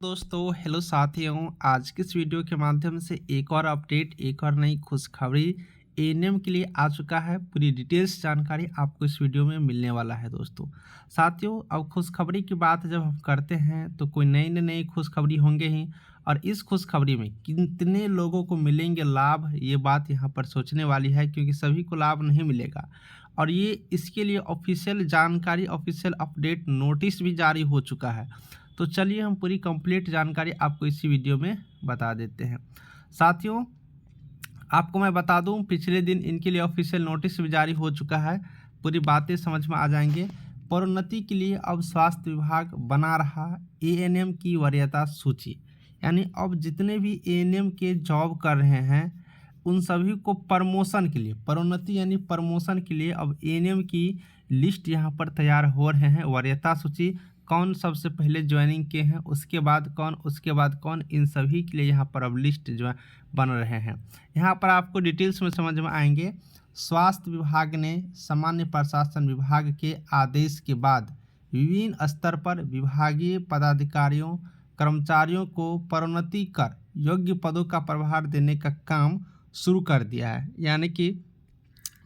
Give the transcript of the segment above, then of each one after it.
दोस्तों हेलो साथियों, आज की इस वीडियो के माध्यम से एक और अपडेट, एक और नई खुशखबरी एएनएम के लिए आ चुका है। पूरी डिटेल्स जानकारी आपको इस वीडियो में मिलने वाला है। दोस्तों साथियों, अब खुशखबरी की बात जब हम करते हैं तो कोई नई खुशखबरी होंगे ही, और इस खुशखबरी में कितने लोगों को मिलेंगे लाभ, ये बात यहाँ पर सोचने वाली है, क्योंकि सभी को लाभ नहीं मिलेगा। और ये इसके लिए ऑफिशियल जानकारी, ऑफिशियल अपडेट नोटिस भी जारी हो चुका है। तो चलिए हम पूरी कंप्लीट जानकारी आपको इसी वीडियो में बता देते हैं। साथियों, आपको मैं बता दूं, पिछले दिन इनके लिए ऑफिशियल नोटिस भी जारी हो चुका है। पूरी बातें समझ में आ जाएंगे। पदोन्नति के लिए अब स्वास्थ्य विभाग बना रहा एएनएम की वरीयता सूची, यानी अब जितने भी एएनएम के जॉब कर रहे हैं उन सभी को प्रमोशन के लिए, पदोन्नति यानी प्रमोशन के लिए अब एएनएम की लिस्ट यहाँ पर तैयार हो रहे हैं। वरीयता सूची, कौन सबसे पहले ज्वाइनिंग के हैं, उसके बाद कौन, उसके बाद कौन, इन सभी के लिए यहाँ पर अब लिस्ट जो है बन रहे हैं। यहाँ पर आपको डिटेल्स में समझ में आएंगे। स्वास्थ्य विभाग ने सामान्य प्रशासन विभाग के आदेश के बाद विभिन्न स्तर पर विभागीय पदाधिकारियों कर्मचारियों को प्रोन्नति कर योग्य पदों का प्रभार देने का काम शुरू कर दिया है। यानी कि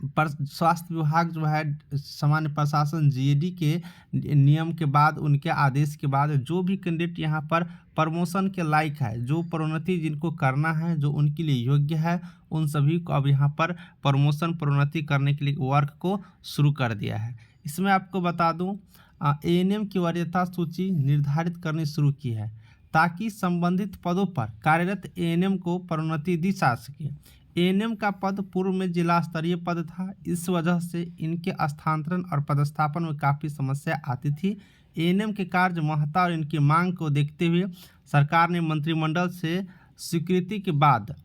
स्वास्थ्य विभाग जो है सामान्य प्रशासन जीएडी के नियम के बाद, उनके आदेश के बाद जो भी कैंडिडेट यहाँ पर प्रमोशन के लायक है, जो प्रोन्नति जिनको करना है, जो उनके लिए योग्य है, उन सभी को अब यहाँ पर प्रोन्नति करने के लिए वर्क को शुरू कर दिया है। इसमें आपको बता दूं, एएनएम की वरीयता सूची निर्धारित करनी शुरू की है ताकि संबंधित पदों पर कार्यरत एएनएम को प्रोन्नति दी जा सके। एएनएम का पद पूर्व में जिला स्तरीय पद था, इस वजह से इनके स्थानांतरण और पदस्थापन में काफ़ी समस्या आती थी। एएनएम के कार्य महत्ता और इनकी मांग को देखते हुए सरकार ने मंत्रिमंडल से स्वीकृति के बाद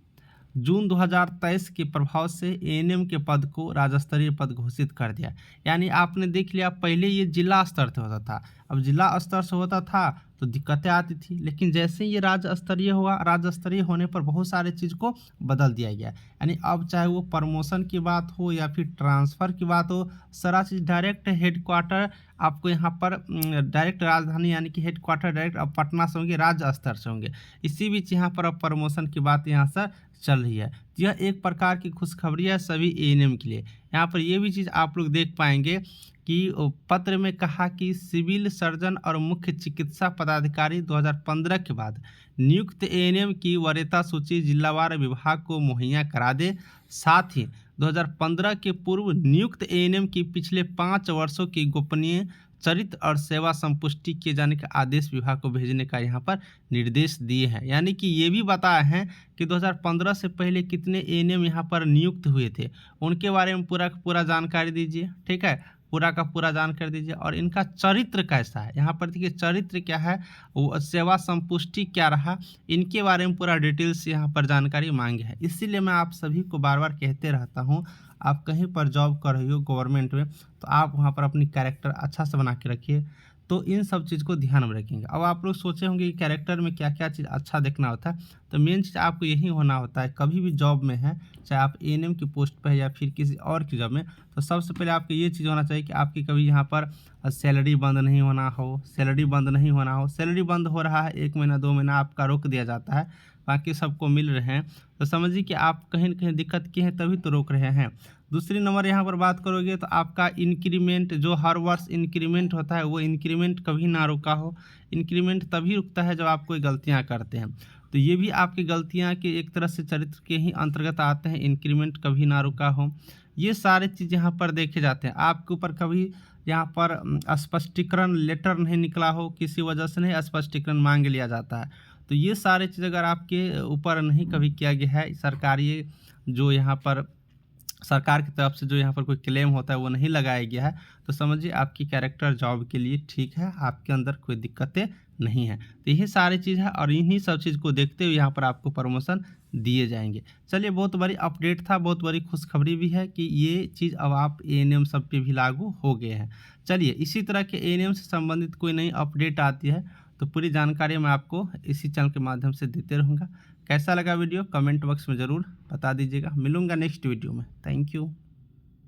जून 2023 के प्रभाव से एएनएम के पद को राज्य स्तरीय पद घोषित कर दिया। यानी आपने देख लिया, पहले ये जिला स्तर से होता था, अब जिला स्तर से होता था तो दिक्कतें आती थी, लेकिन जैसे ही ये राज्य स्तरीय हुआ, राज्य स्तरीय होने पर बहुत सारे चीज़ को बदल दिया गया। यानी अब चाहे वो प्रमोशन की बात हो या फिर ट्रांसफ़र की बात हो, सारा चीज़ डायरेक्ट हेडक्वार्टर आपको यहाँ पर डायरेक्ट राजधानी यानी कि हेडक्वार्टर डायरेक्ट अब पटना से होंगे, राज्य स्तर से होंगे। इसी बीच यहाँ पर अब प्रमोशन की बात यहाँ से चल रही है। यह एक प्रकार की खुशखबरी है सभी एएनएम के लिए। यहाँ पर ये भी चीज़ आप लोग देख पाएंगे कि पत्र में कहा कि सिविल सर्जन और मुख्य चिकित्सा पदाधिकारी 2015 के बाद नियुक्त एएनएम की वरीयता सूची जिलावार विभाग को मुहैया करा दे। साथ ही 2015 के पूर्व नियुक्त एएनएम की पिछले 5 वर्षों की गोपनीय चरित्र और सेवा संपुष्टि किए जाने का आदेश विभाग को भेजने का यहाँ पर निर्देश दिए हैं। यानी कि ये भी बताया है कि 2015 से पहले कितने एएनएम यहाँ पर नियुक्त हुए थे, उनके बारे में पूरा का पूरा जानकारी दीजिए। ठीक है, पूरा का पूरा जानकारी दीजिए। और इनका चरित्र कैसा है, यहाँ पर देखिए चरित्र क्या है, वो सेवा संपुष्टि क्या रहा, इनके बारे में पूरा डिटेल्स यहाँ पर जानकारी मांगी है। इसीलिए मैं आप सभी को बार बार कहते रहता हूँ, आप कहीं पर जॉब कर रही हो गवर्नमेंट में, तो आप वहाँ पर अपनी कैरेक्टर अच्छा से बना के रखिए। तो इन सब चीज़ को ध्यान में रखेंगे। अब आप लोग सोचे होंगे कि कैरेक्टर में क्या क्या चीज़ अच्छा देखना होता है, तो मेन चीज़ आपको यही होना होता है। कभी भी जॉब में है, चाहे आप एएनएम की पोस्ट पे है या फिर किसी और की जॉब में, तो सबसे पहले आपको ये चीज़ होना चाहिए कि आपकी कभी यहाँ पर सैलरी बंद नहीं होना हो, सैलरी बंद नहीं होना हो। सैलरी बंद हो रहा है 1 महीना 2 महीना आपका रोक दिया जाता है, बाकी सबको मिल रहे हैं, तो समझिए कि आप कहीं न कहीं दिक्कत की है, तभी तो रोक रहे हैं। दूसरी नंबर यहाँ पर बात करोगे तो आपका इंक्रीमेंट, जो हर वर्ष इंक्रीमेंट होता है, वो इंक्रीमेंट कभी ना रुका हो। इंक्रीमेंट तभी रुकता है जब आप कोई गलतियाँ करते हैं, तो ये भी आपकी गलतियाँ के एक तरह से चरित्र के ही अंतर्गत आते हैं। इंक्रीमेंट कभी ना रुका हो, ये सारे चीज़ यहाँ पर देखे जाते हैं। आपके ऊपर कभी यहाँ पर स्पष्टीकरण लेटर नहीं निकला हो, किसी वजह से नहीं स्पष्टीकरण मांग लिया जाता है, तो ये सारे चीज़ अगर आपके ऊपर नहीं कभी किया गया है, सरकारी जो यहाँ पर सरकार की तरफ से जो यहाँ पर कोई क्लेम होता है वो नहीं लगाया गया है, तो समझिए आपकी कैरेक्टर जॉब के लिए ठीक है, आपके अंदर कोई दिक्कतें नहीं है। तो यही सारी चीज़ है, और इन्हीं सब चीज़ को देखते हुए यहाँ पर आपको प्रमोशन दिए जाएंगे। चलिए, बहुत बड़ी अपडेट था, बहुत बड़ी खुशखबरी भी है कि ये चीज़ अब आप एएनएम सब पे भी लागू हो गए हैं। चलिए, इसी तरह के एएनएम से संबंधित कोई नई अपडेट आती है तो पूरी जानकारी मैं आपको इसी चैनल के माध्यम से देते रहूँगा। कैसा लगा वीडियो कमेंट बॉक्स में ज़रूर बता दीजिएगा। मिलूँगा नेक्स्ट वीडियो में। Thank you.